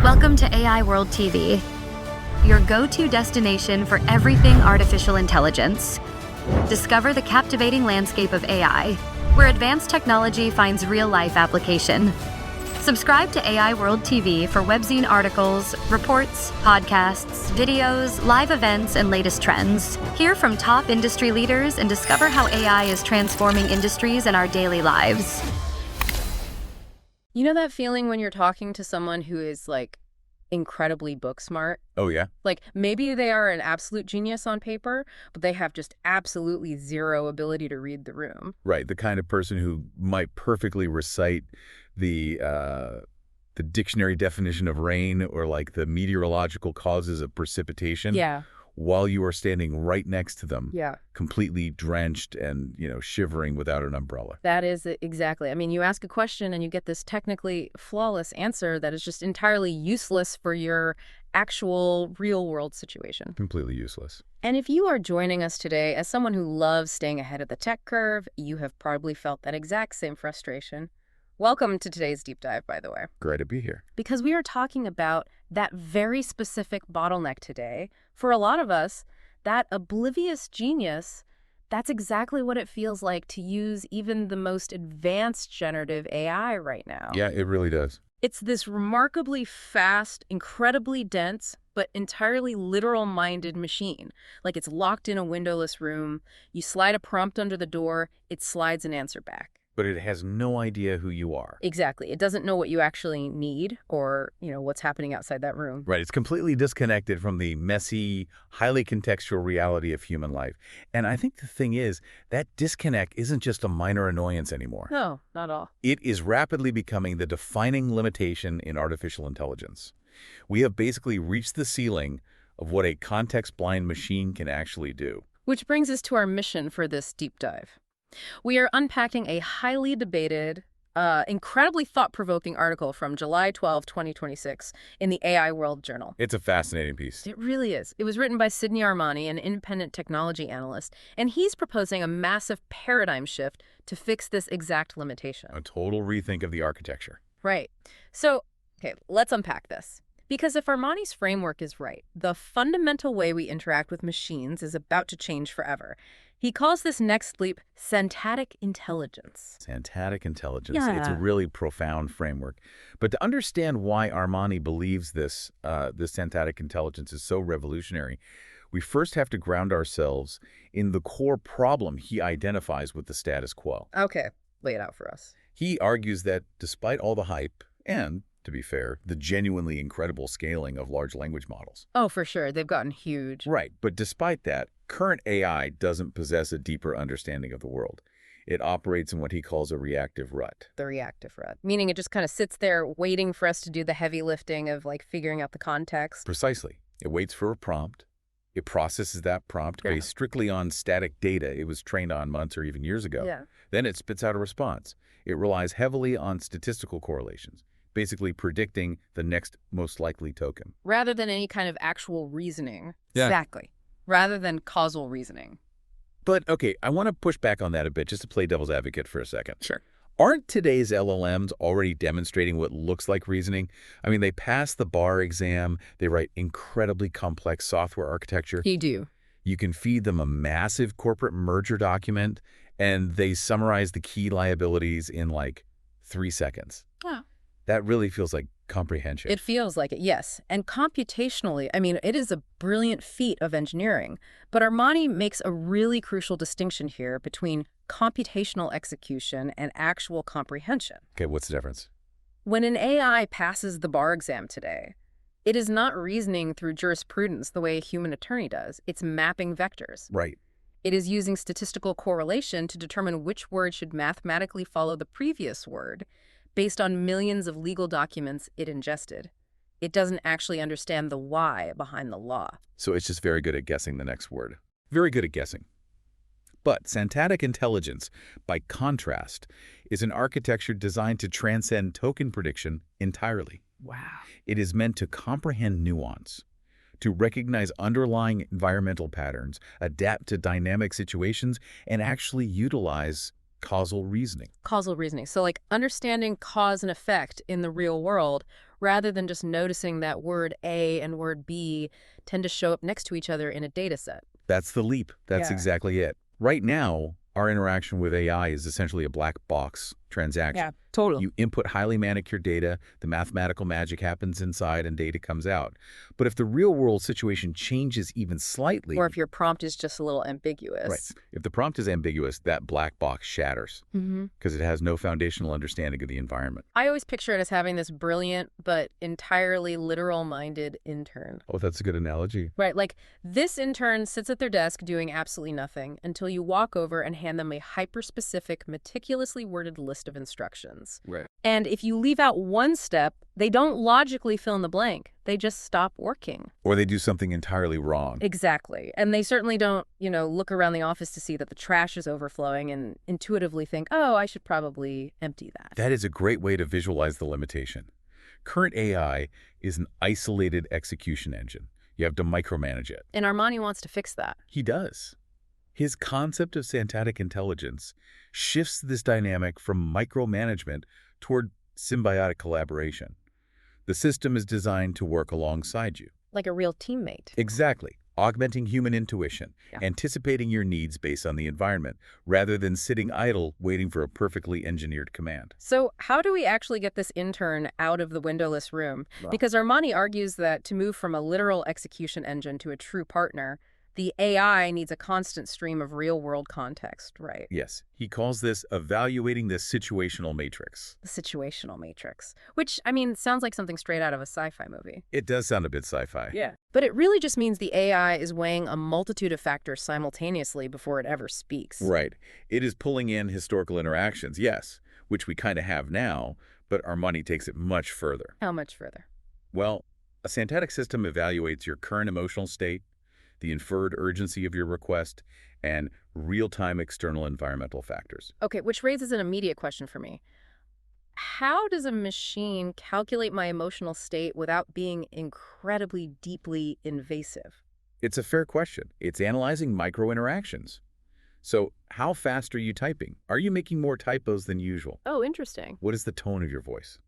Welcome to AI World TV, your go-to destination for everything artificial intelligence. Discover the captivating landscape of AI, where advanced technology finds real-life application. Subscribe to AI World TV for webzine articles, reports, podcasts, videos, live events, and latest trends. Hear from top industry leaders and discover how AI is transforming industries and our daily lives. You know that feeling when you're talking to someone who is, incredibly book smart? Oh, yeah? Maybe they are an absolute genius on paper, but they have just absolutely zero ability to read the room. Right, the kind of person who might perfectly recite the dictionary definition of rain or, the meteorological causes of precipitation. Yeah. While you are standing right next to them. Yeah. Completely drenched and, shivering without an umbrella. That is it, exactly. I mean, you ask a question and you get this technically flawless answer that is just entirely useless for your actual real-world situation. Completely useless. And if you are joining us today as someone who loves staying ahead of the tech curve, you have probably felt that exact same frustration. Welcome to today's deep dive, by the way. Great to be here. Because we are talking about that very specific bottleneck today. For a lot of us, that oblivious genius, that's exactly what it feels like to use even the most advanced generative AI right now. Yeah, it really does. It's this remarkably fast, incredibly dense, but entirely literal-minded machine. It's locked in a windowless room. You slide a prompt under the door, it slides an answer back. But it has no idea who you are. Exactly. It doesn't know what you actually need or, what's happening outside that room. Right. It's completely disconnected from the messy, highly contextual reality of human life. And I think the thing is, that disconnect isn't just a minor annoyance anymore. No, not at all. It is rapidly becoming the defining limitation in artificial intelligence. We have basically reached the ceiling of what a context-blind machine can actually do. Which brings us to our mission for this deep dive. We are unpacking a highly debated, incredibly thought-provoking article from July 12, 2026 in the AI World Journal. It's a fascinating piece. It really is. It was written by Sidney Armani, an independent technology analyst, and he's proposing a massive paradigm shift to fix this exact limitation. A total rethink of the architecture. Right. So, okay, let's unpack this. Because if Armani's framework is right, the fundamental way we interact with machines is about to change forever. He calls this next leap Santattic Intelligence. Santattic Intelligence. Yeah. It's a really profound framework. But to understand why Armani believes this Santattic Intelligence is so revolutionary, we first have to ground ourselves in the core problem he identifies with the status quo. Okay, lay it out for us. He argues that despite all the hype and, to be fair, the genuinely incredible scaling of large language models. Oh, for sure. They've gotten huge. Right. But despite that, current AI doesn't possess a deeper understanding of the world. It operates in what he calls a reactive rut. The reactive rut. Meaning it just kind of sits there waiting for us to do the heavy lifting of figuring out the context. Precisely. It waits for a prompt. It processes that prompt based strictly on static data it was trained on months or even years ago. Yeah. Then it spits out a response. It relies heavily on statistical correlations, basically predicting the next most likely token. Rather than any kind of actual reasoning. Yeah. Exactly. Rather than causal reasoning. But, okay, I want to push back on that a bit just to play devil's advocate for a second. Sure. Aren't today's LLMs already demonstrating what looks like reasoning? I mean, they pass the bar exam, they write incredibly complex software architecture. You do. You can feed them a massive corporate merger document, and they summarize the key liabilities in 3 seconds. Yeah. That really feels like comprehension. It feels like it, yes. And computationally, it is a brilliant feat of engineering. But Armani makes a really crucial distinction here between computational execution and actual comprehension. Okay, what's the difference? When an AI passes the bar exam today, it is not reasoning through jurisprudence the way a human attorney does. It's mapping vectors. Right. It is using statistical correlation to determine which word should mathematically follow the previous word, based on millions of legal documents it ingested. It doesn't actually understand the why behind the law. So it's just very good at guessing the next word. Very good at guessing. But Santattic Intelligence, by contrast, is an architecture designed to transcend token prediction entirely. Wow. It is meant to comprehend nuance, to recognize underlying environmental patterns, adapt to dynamic situations, and actually utilize causal reasoning. Causal reasoning. So understanding cause and effect in the real world rather than just noticing that word A and word B tend to show up next to each other in a data set. That's the leap. That's Yeah. exactly it. Right now, our interaction with AI is essentially a black box transaction. totally. You input highly manicured data, the mathematical magic happens inside, and data comes out. But if the real-world situation changes even slightly... Or if your prompt is just a little ambiguous. Right. If the prompt is ambiguous, that black box shatters because it has no foundational understanding of the environment. I always picture it as having this brilliant but entirely literal-minded intern. Oh, that's a good analogy. Right, like this intern sits at their desk doing absolutely nothing until you walk over and hand them a hyper-specific, meticulously worded list of instructions. Right. And if you leave out one step, they don't logically fill in the blank. They just stop working. Or they do something entirely wrong. Exactly. And they certainly don't, look around the office to see that the trash is overflowing and intuitively think, oh, I should probably empty that. That is a great way to visualize the limitation. Current AI is an isolated execution engine. You have to micromanage it. And Armani wants to fix that. He does. His concept of Santattic Intelligence shifts this dynamic from micromanagement toward symbiotic collaboration. The system is designed to work alongside you. Like a real teammate. Exactly. Augmenting human intuition, anticipating your needs based on the environment, rather than sitting idle waiting for a perfectly engineered command. So how do we actually get this intern out of the windowless room? Because Armani argues that to move from a literal execution engine to a true partner, the AI needs a constant stream of real-world context, right? Yes. He calls this evaluating the situational matrix. The situational matrix, which, sounds like something straight out of a sci-fi movie. It does sound a bit sci-fi. Yeah. But it really just means the AI is weighing a multitude of factors simultaneously before it ever speaks. Right. It is pulling in historical interactions, yes, which we kind of have now, but Armani takes it much further. How much further? Well, a Santattic system evaluates your current emotional state, the inferred urgency of your request, and real-time external environmental factors. Okay, which raises an immediate question for me. How does a machine calculate my emotional state without being incredibly deeply invasive? It's a fair question. It's analyzing micro-interactions. So, how fast are you typing? Are you making more typos than usual? Oh, interesting. What is the tone of your voice?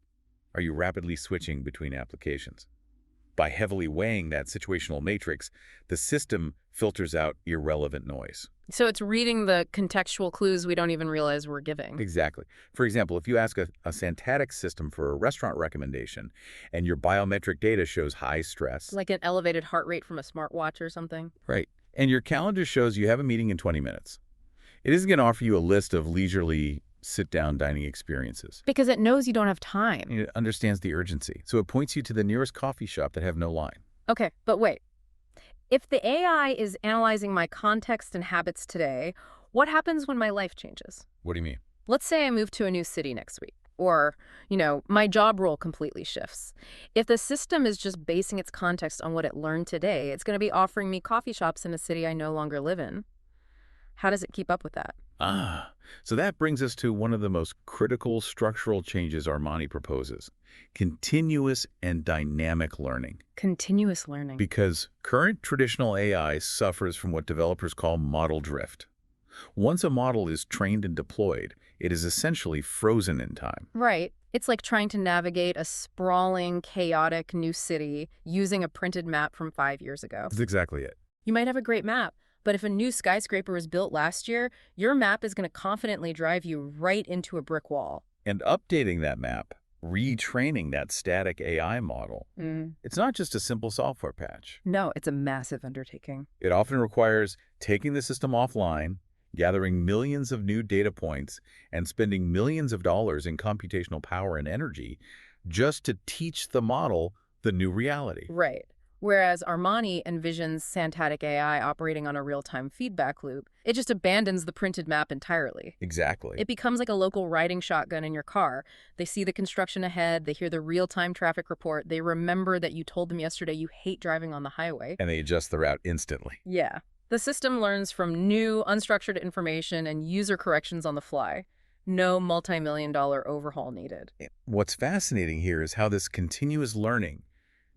Are you rapidly switching between applications? By heavily weighing that situational matrix, the system filters out irrelevant noise. So it's reading the contextual clues we don't even realize we're giving. Exactly. For example, if you ask a Santattic system for a restaurant recommendation and your biometric data shows high stress. Like an elevated heart rate from a smartwatch or something? Right. And your calendar shows you have a meeting in 20 minutes. It isn't going to offer you a list of leisurely sit-down dining experiences. Because it knows you don't have time. It understands the urgency, so it points you to the nearest coffee shop that have no line. Okay, but wait. If the AI is analyzing my context and habits today, what happens when my life changes? What do you mean? Let's say I move to a new city next week, or, my job role completely shifts. If the system is just basing its context on what it learned today, it's going to be offering me coffee shops in a city I no longer live in. How does it keep up with that? So that brings us to one of the most critical structural changes Armani proposes: continuous and dynamic learning. Continuous learning. Because current traditional AI suffers from what developers call model drift. Once a model is trained and deployed, it is essentially frozen in time. Right. It's like trying to navigate a sprawling, chaotic new city using a printed map from 5 years ago. That's exactly it. You might have a great map, but if a new skyscraper was built last year, your map is going to confidently drive you right into a brick wall. And updating that map, retraining that static AI model, it's not just a simple software patch. No, it's a massive undertaking. It often requires taking the system offline, gathering millions of new data points, and spending millions of dollars in computational power and energy just to teach the model the new reality. Right. Whereas Armani envisions Santattic AI operating on a real-time feedback loop, it just abandons the printed map entirely. Exactly. It becomes like a local riding shotgun in your car. They see the construction ahead, they hear the real-time traffic report, they remember that you told them yesterday you hate driving on the highway. And they adjust the route instantly. Yeah. The system learns from new, unstructured information and user corrections on the fly. No multi-million-dollar overhaul needed. What's fascinating here is how this continuous learning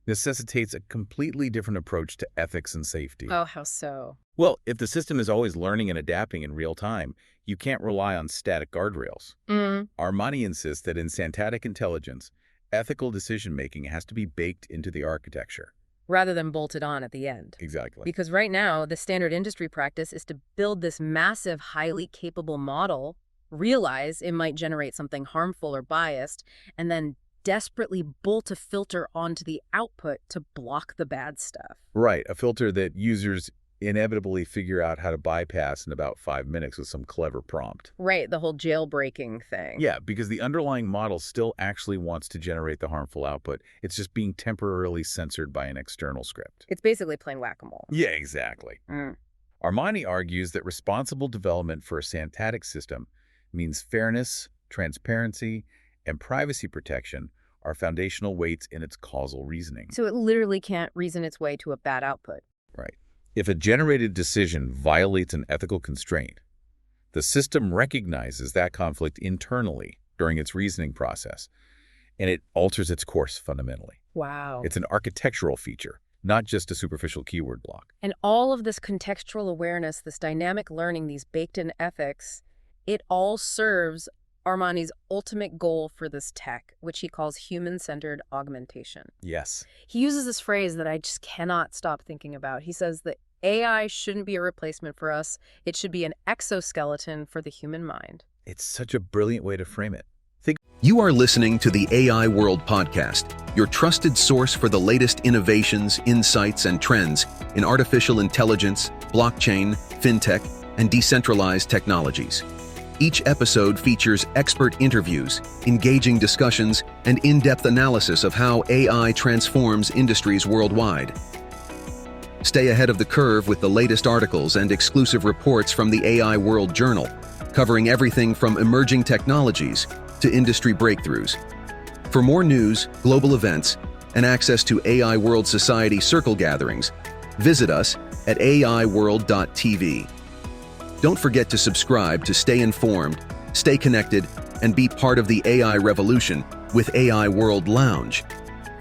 necessitates a completely different approach to ethics and safety. Oh, how so? Well, if the system is always learning and adapting in real time, you can't rely on static guardrails. Armani insists that in Santattic Intelligence, Ethical decision-making has to be baked into the architecture. Rather than bolted on at the end. Exactly. Because right now, the standard industry practice is to build this massive, highly capable model, realize it might generate something harmful or biased, and then desperately bolt a filter onto the output to block the bad stuff. Right, a filter that users inevitably figure out how to bypass in about 5 minutes with some clever prompt. Right, the whole jailbreaking thing. Yeah, because the underlying model still actually wants to generate the harmful output. It's just being temporarily censored by an external script. It's basically playing whack-a-mole. Yeah, exactly. Armani argues that responsible development for a Santattic system means fairness, transparency, and privacy protection are foundational weights in its causal reasoning. So it literally can't reason its way to a bad output. Right. If a generated decision violates an ethical constraint, the system recognizes that conflict internally during its reasoning process, and it alters its course fundamentally. Wow. It's an architectural feature, not just a superficial keyword block. And all of this contextual awareness, this dynamic learning, these baked-in ethics, it all serves Armani's ultimate goal for this tech, which he calls human-centered augmentation. Yes. He uses this phrase that I just cannot stop thinking about. He says that AI shouldn't be a replacement for us. It should be an exoskeleton for the human mind. It's such a brilliant way to frame it. You are listening to the AI World Podcast, your trusted source for the latest innovations, insights, and trends in artificial intelligence, blockchain, fintech, and decentralized technologies. Each episode features expert interviews, engaging discussions, and in-depth analysis of how AI transforms industries worldwide. Stay ahead of the curve with the latest articles and exclusive reports from the AI World Journal, covering everything from emerging technologies to industry breakthroughs. For more news, global events, and access to AI World Society circle gatherings, visit us at aiworld.tv. Don't forget to subscribe to stay informed, stay connected, and be part of the AI revolution with AI World Lounge.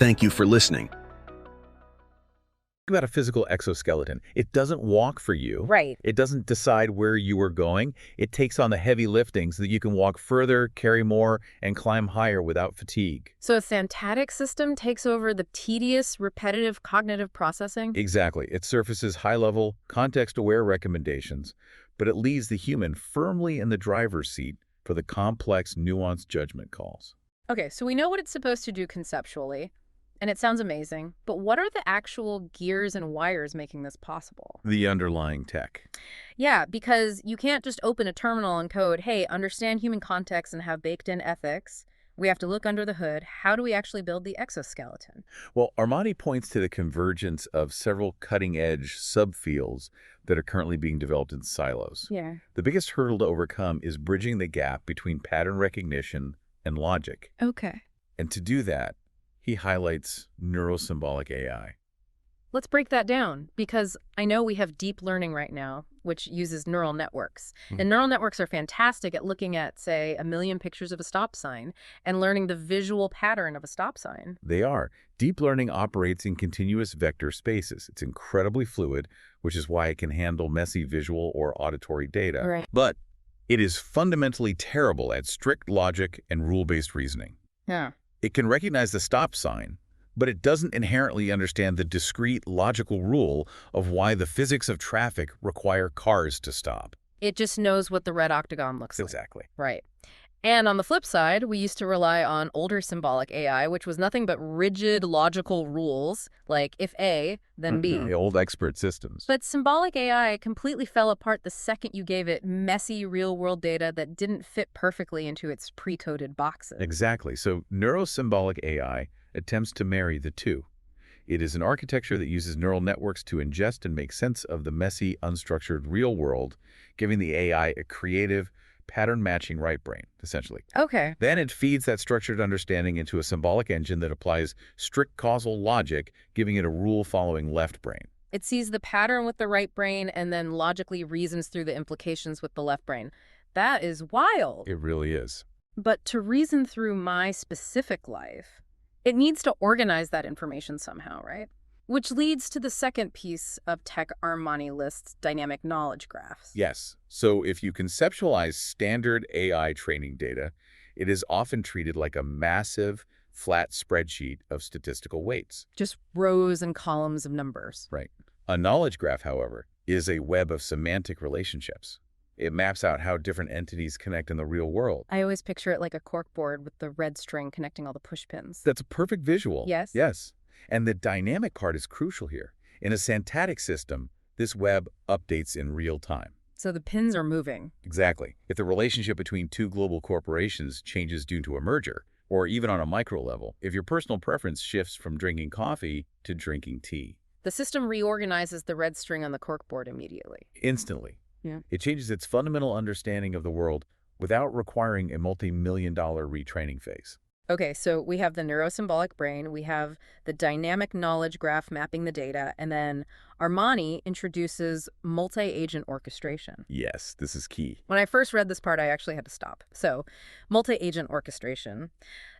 Thank you for listening. Think about a physical exoskeleton. It doesn't walk for you. Right. It doesn't decide where you are going. It takes on the heavy lifting so that you can walk further, carry more, and climb higher without fatigue. So a Santattic system takes over the tedious, repetitive cognitive processing? Exactly. It surfaces high-level, context-aware recommendations, but it leaves the human firmly in the driver's seat for the complex, nuanced judgment calls. Okay, so we know what it's supposed to do conceptually, and it sounds amazing, but what are the actual gears and wires making this possible? The underlying tech. Yeah, because you can't just open a terminal and code, hey, understand human context and have baked-in ethics. We have to look under the hood. How do we actually build the exoskeleton? Well, Armani points to the convergence of several cutting-edge subfields that are currently being developed in silos. Yeah. The biggest hurdle to overcome is bridging the gap between pattern recognition and logic. Okay. And to do that, he highlights neuro-symbolic AI. Let's break that down, because I know we have deep learning right now, which uses neural networks. And neural networks are fantastic at looking at, say, 1 million pictures of a stop sign and learning the visual pattern of a stop sign. They are. Deep learning operates in continuous vector spaces. It's incredibly fluid, which is why it can handle messy visual or auditory data. Right. But it is fundamentally terrible at strict logic and rule-based reasoning. Yeah. It can recognize the stop sign, but it doesn't inherently understand the discrete logical rule of why the physics of traffic require cars to stop. It just knows what the red octagon looks like. Exactly. Right. And on the flip side, we used to rely on older symbolic AI, which was nothing but rigid logical rules, like if A, then B. The old expert systems. But symbolic AI completely fell apart the second you gave it messy real-world data that didn't fit perfectly into its pre-coded boxes. Exactly. So neuro-symbolic AI attempts to marry the two. It is an architecture that uses neural networks to ingest and make sense of the messy, unstructured real world, giving the AI a creative, pattern-matching right brain, essentially. Okay. Then it feeds that structured understanding into a symbolic engine that applies strict causal logic, giving it a rule-following left brain. It sees the pattern with the right brain and then logically reasons through the implications with the left brain. That is wild. It really is. But to reason through my specific life, it needs to organize that information somehow, right? Which leads to the second piece of tech Armani lists, dynamic knowledge graphs. Yes. So if you conceptualize standard AI training data, it is often treated like a massive, flat spreadsheet of statistical weights. Just rows and columns of numbers. Right. A knowledge graph, however, is a web of semantic relationships. It maps out how different entities connect in the real world. I always picture it like a corkboard with the red string connecting all the push pins. That's a perfect visual. Yes? Yes. And the dynamic part is crucial here. In a Santattic system, this web updates in real time. So the pins are moving. Exactly. If the relationship between two global corporations changes due to a merger, or even on a micro level, if your personal preference shifts from drinking coffee to drinking tea. The system reorganizes the red string on the corkboard immediately. Instantly. Yeah. It changes its fundamental understanding of the world without requiring a multi-million-dollar retraining phase. Okay, so we have the neuro-symbolic brain, we have the dynamic knowledge graph mapping the data, and then Armani introduces multi-agent orchestration. Yes, this is key. When I first read this part, I actually had to stop. So, multi-agent orchestration.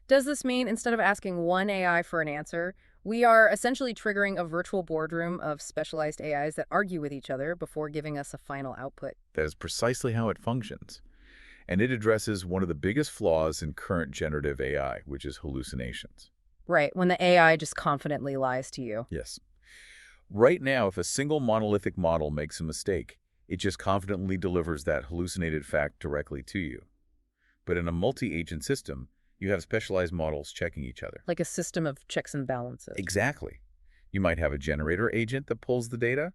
Does this mean instead of asking one AI for an answer, we are essentially triggering a virtual boardroom of specialized AIs that argue with each other before giving us a final output? That is precisely how it functions. And it addresses one of the biggest flaws in current generative AI, which is hallucinations. Right, when the AI just confidently lies to you. Yes. Right now, if a single monolithic model makes a mistake, it just confidently delivers that hallucinated fact directly to you. But in a multi-agent system, you have specialized models checking each other. Like a system of checks and balances. Exactly. You might have a generator agent that pulls the data,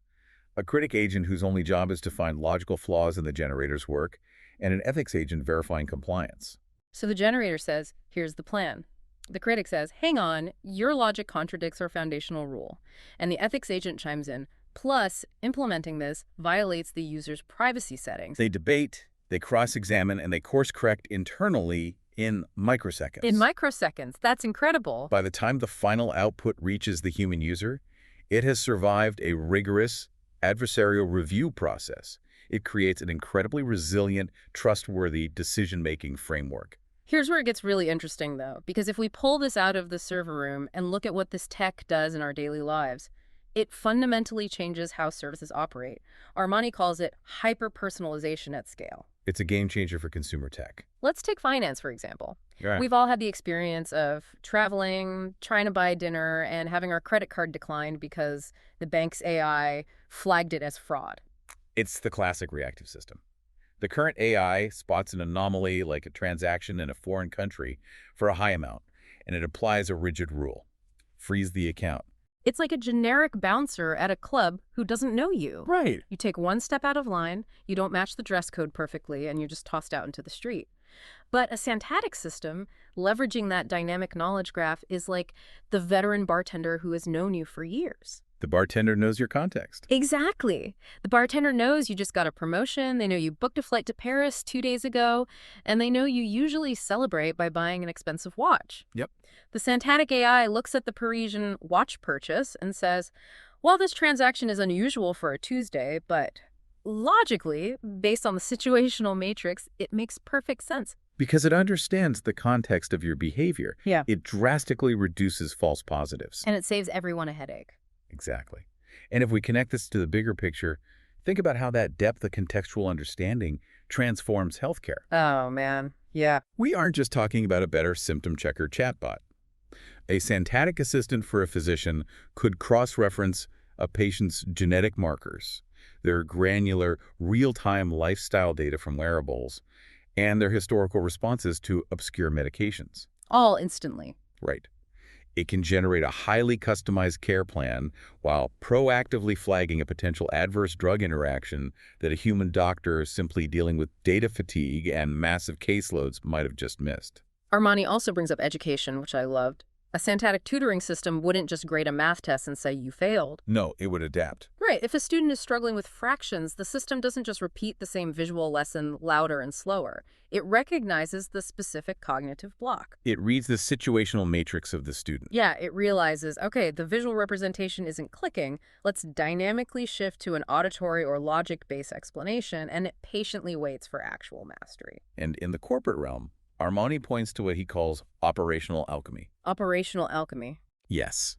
a critic agent whose only job is to find logical flaws in the generator's work, and an ethics agent verifying compliance. So the generator says, here's the plan. The critic says, hang on, your logic contradicts our foundational rule. And the ethics agent chimes in, plus, implementing this violates the user's privacy settings. They debate, they cross-examine, and they course-correct internally in microseconds. In microseconds. That's incredible. By the time the final output reaches the human user, it has survived a rigorous adversarial review process. It creates an incredibly resilient, trustworthy decision-making framework. Here's where it gets really interesting, though, because if we pull this out of the server room and look at what this tech does in our daily lives, it fundamentally changes how services operate. Armani calls it hyper-personalization at scale. It's a game changer for consumer tech. Let's take finance, for example. Right. We've all had the experience of traveling, trying to buy dinner, and having our credit card declined because the bank's AI flagged it as fraud. It's the classic reactive system. The current AI spots an anomaly like a transaction in a foreign country for a high amount, and it applies a rigid rule. Freeze the account. It's like a generic bouncer at a club who doesn't know you. Right. You take one step out of line, you don't match the dress code perfectly, and you're just tossed out into the street. But a Santattic system, leveraging that dynamic knowledge graph, is like the veteran bartender who has known you for years. The bartender knows your context. Exactly. The bartender knows you just got a promotion, they know you booked a flight to Paris 2 days ago, and they know you usually celebrate by buying an expensive watch. Yep. The Santattic AI looks at the Parisian watch purchase and says, well, this transaction is unusual for a Tuesday, but logically, based on the situational matrix, it makes perfect sense. Because it understands the context of your behavior. Yeah. It drastically reduces false positives. And it saves everyone a headache. Exactly. And if we connect this to the bigger picture, think about how that depth of contextual understanding transforms healthcare. Oh, man. Yeah. We aren't just talking about a better symptom checker chatbot. A Santattic assistant for a physician could cross-reference a patient's genetic markers, their granular, real-time lifestyle data from wearables, and their historical responses to obscure medications. All instantly. Right. It can generate a highly customized care plan while proactively flagging a potential adverse drug interaction that a human doctor simply dealing with data fatigue and massive caseloads might have just missed. Armani also brings up education, which I loved. A Santattic tutoring system wouldn't just grade a math test and say you failed. No, it would adapt. Right. If a student is struggling with fractions, the system doesn't just repeat the same visual lesson louder and slower. It recognizes the specific cognitive block. It reads the situational matrix of the student. Yeah, it realizes, okay, the visual representation isn't clicking. Let's dynamically shift to an auditory or logic-based explanation, and it patiently waits for actual mastery. And in the corporate realm, Armani points to what he calls operational alchemy. Operational alchemy. Yes.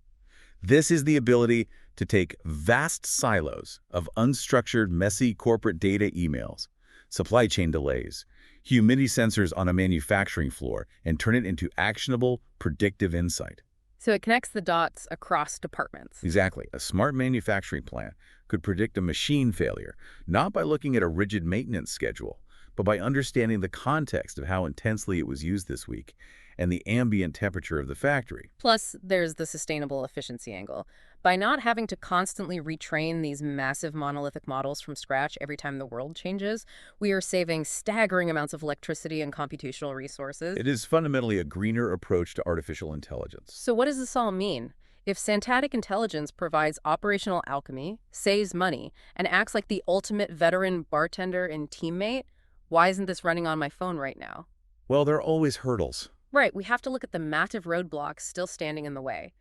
This is the ability to take vast silos of unstructured, messy corporate data emails, supply chain delays, humidity sensors on a manufacturing floor and turn it into actionable, predictive insight. So it connects the dots across departments. Exactly. A smart manufacturing plant could predict a machine failure, not by looking at a rigid maintenance schedule, but by understanding the context of how intensely it was used this week and the ambient temperature of the factory. Plus, there's the sustainable efficiency angle. By not having to constantly retrain these massive monolithic models from scratch every time the world changes, we are saving staggering amounts of electricity and computational resources. It is fundamentally a greener approach to artificial intelligence. So what does this all mean? If Santattic Intelligence provides operational alchemy, saves money, and acts like the ultimate veteran bartender and teammate, why isn't this running on my phone right now? Well, there are always hurdles. Right, we have to look at the massive roadblocks still standing in the way.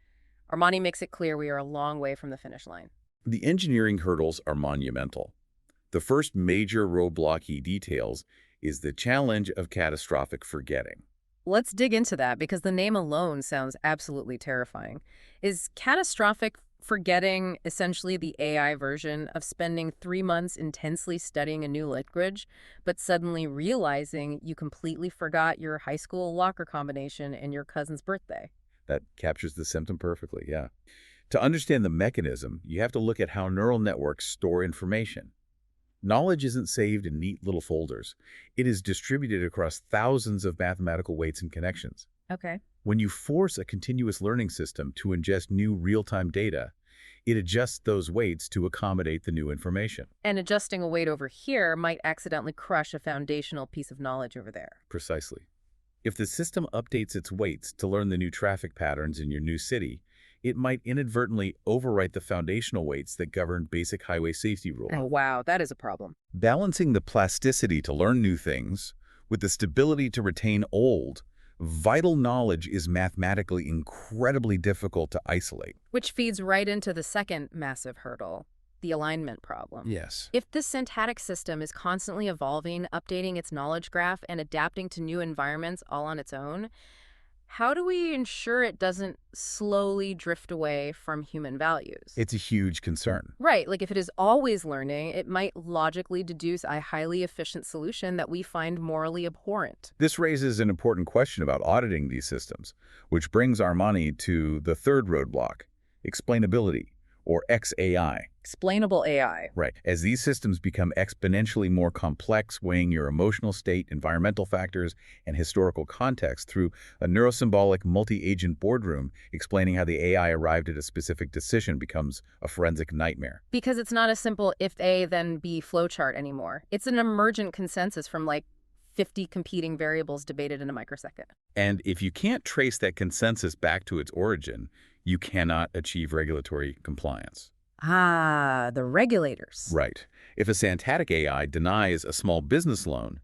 Armani makes it clear we are a long way from the finish line. The engineering hurdles are monumental. The first major roadblock he details is the challenge of catastrophic forgetting. Let's dig into that because the name alone sounds absolutely terrifying. Is catastrophic forgetting essentially the AI version of spending 3 months intensely studying a new language, but suddenly realizing you completely forgot your high school locker combination and your cousin's birthday? That captures the symptom perfectly, yeah. To understand the mechanism, you have to look at how neural networks store information. Knowledge isn't saved in neat little folders. It is distributed across thousands of mathematical weights and connections. Okay. When you force a continuous learning system to ingest new real-time data, it adjusts those weights to accommodate the new information. And adjusting a weight over here might accidentally crush a foundational piece of knowledge over there. Precisely. If the system updates its weights to learn the new traffic patterns in your new city, it might inadvertently overwrite the foundational weights that govern basic highway safety rules. Oh, wow, that is a problem. Balancing the plasticity to learn new things with the stability to retain old, vital knowledge is mathematically incredibly difficult to isolate. Which feeds right into the second massive hurdle, the alignment problem. Yes. If this syntactic system is constantly evolving, updating its knowledge graph, and adapting to new environments all on its own, how do we ensure it doesn't slowly drift away from human values? It's a huge concern. Right, like if it is always learning, it might logically deduce a highly efficient solution that we find morally abhorrent. This raises an important question about auditing these systems, which brings Armani to the third roadblock, explainability, or XAI. Explainable AI. Right. As these systems become exponentially more complex, weighing your emotional state, environmental factors, and historical context through a neuro-symbolic multi-agent boardroom, explaining how the AI arrived at a specific decision becomes a forensic nightmare. Because it's not a simple if A, then B flowchart anymore. It's an emergent consensus from like 50 competing variables debated in a microsecond. And if you can't trace that consensus back to its origin, you cannot achieve regulatory compliance. Ah, the regulators. Right. If a Santattic AI denies a small business loan,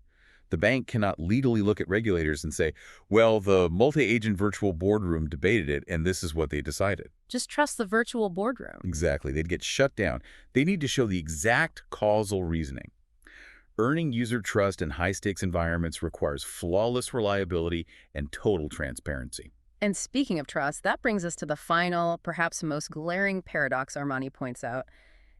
the bank cannot legally look at regulators and say, well, the multi-agent virtual boardroom debated it, and this is what they decided. Just trust the virtual boardroom. Exactly. They'd get shut down. They need to show the exact causal reasoning. Earning user trust in high-stakes environments requires flawless reliability and total transparency. And speaking of trust, that brings us to the final, perhaps most glaring paradox Armani points out,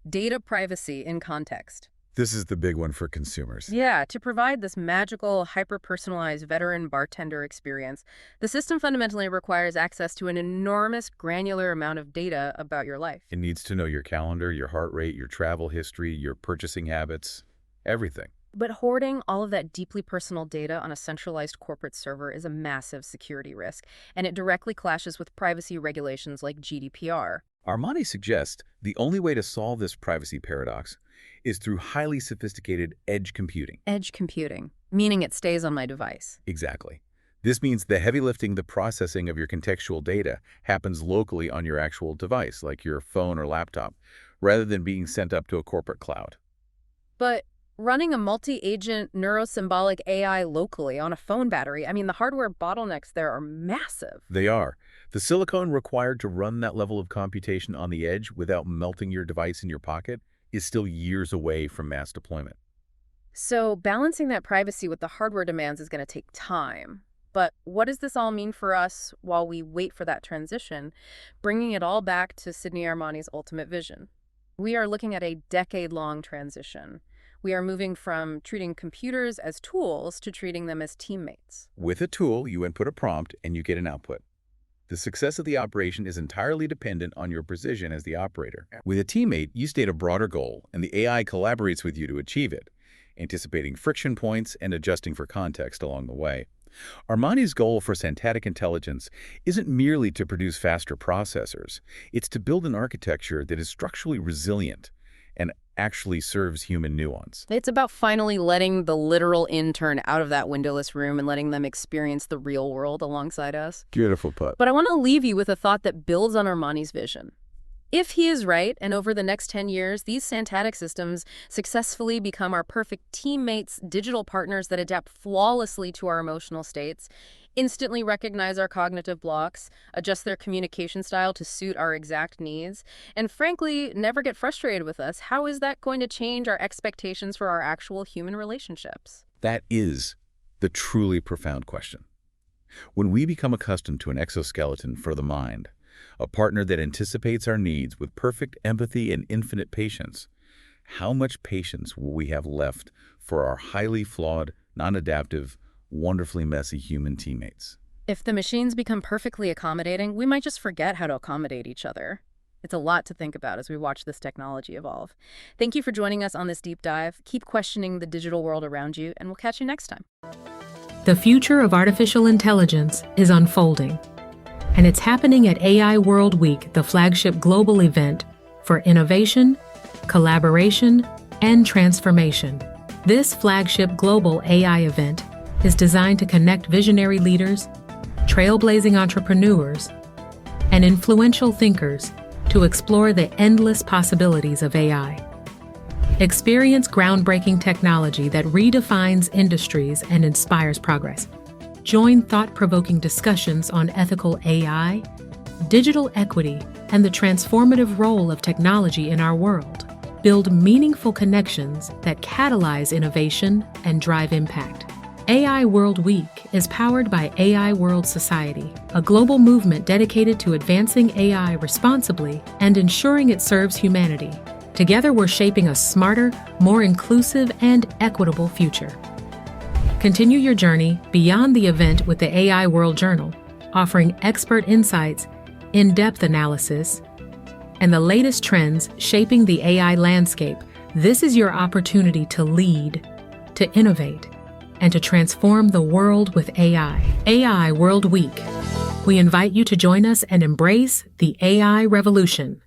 data privacy in context. This is the big one for consumers. Yeah, to provide this magical, hyper-personalized veteran bartender experience, the system fundamentally requires access to an enormous granular amount of data about your life. It needs to know your calendar, your heart rate, your travel history, your purchasing habits, everything. But hoarding all of that deeply personal data on a centralized corporate server is a massive security risk, and it directly clashes with privacy regulations like GDPR. Armani suggests the only way to solve this privacy paradox is through highly sophisticated edge computing. Edge computing, meaning it stays on my device. Exactly. This means the heavy lifting, the processing of your contextual data happens locally on your actual device, like your phone or laptop, rather than being sent up to a corporate cloud. But running a multi-agent neuro-symbolic AI locally on a phone battery, I mean, the hardware bottlenecks there are massive. They are. The silicon required to run that level of computation on the edge without melting your device in your pocket is still years away from mass deployment. So balancing that privacy with the hardware demands is going to take time. But what does this all mean for us while we wait for that transition, bringing it all back to Sydney Armani's ultimate vision? We are looking at a decade-long transition. We are moving from treating computers as tools to treating them as teammates. With a tool, you input a prompt and you get an output. The success of the operation is entirely dependent on your precision as the operator. With a teammate, you state a broader goal, and the AI collaborates with you to achieve it, anticipating friction points and adjusting for context along the way. Armani's goal for Santattic Intelligence isn't merely to produce faster processors. It's to build an architecture that is structurally resilient and actually serves human nuance. It's about finally letting the literal intern out of that windowless room and letting them experience the real world alongside us. Beautiful put. But I want to leave you with a thought that builds on Armani's vision. If he is right, and over the next 10 years, these Santattic systems successfully become our perfect teammates, digital partners that adapt flawlessly to our emotional states, instantly recognize our cognitive blocks, adjust their communication style to suit our exact needs, and frankly, never get frustrated with us, how is that going to change our expectations for our actual human relationships? That is the truly profound question. When we become accustomed to an exoskeleton for the mind, a partner that anticipates our needs with perfect empathy and infinite patience, how much patience will we have left for our highly flawed, non-adaptive, wonderfully messy human teammates? If the machines become perfectly accommodating, we might just forget how to accommodate each other. It's a lot to think about as we watch this technology evolve. Thank you for joining us on this deep dive. Keep questioning the digital world around you, and we'll catch you next time. The future of artificial intelligence is unfolding, and it's happening at AI World Week, the flagship global event for innovation, collaboration, and transformation. This flagship global AI event is designed to connect visionary leaders, trailblazing entrepreneurs, and influential thinkers to explore the endless possibilities of AI. Experience groundbreaking technology that redefines industries and inspires progress. Join thought-provoking discussions on ethical AI, digital equity, and the transformative role of technology in our world. Build meaningful connections that catalyze innovation and drive impact. AI World Week is powered by AI World Society, a global movement dedicated to advancing AI responsibly and ensuring it serves humanity. Together, we're shaping a smarter, more inclusive, and equitable future. Continue your journey beyond the event with the AI World Journal, offering expert insights, in-depth analysis, and the latest trends shaping the AI landscape. This is your opportunity to lead, to innovate, and to transform the world with AI. AI World Week. We invite you to join us and embrace the AI revolution.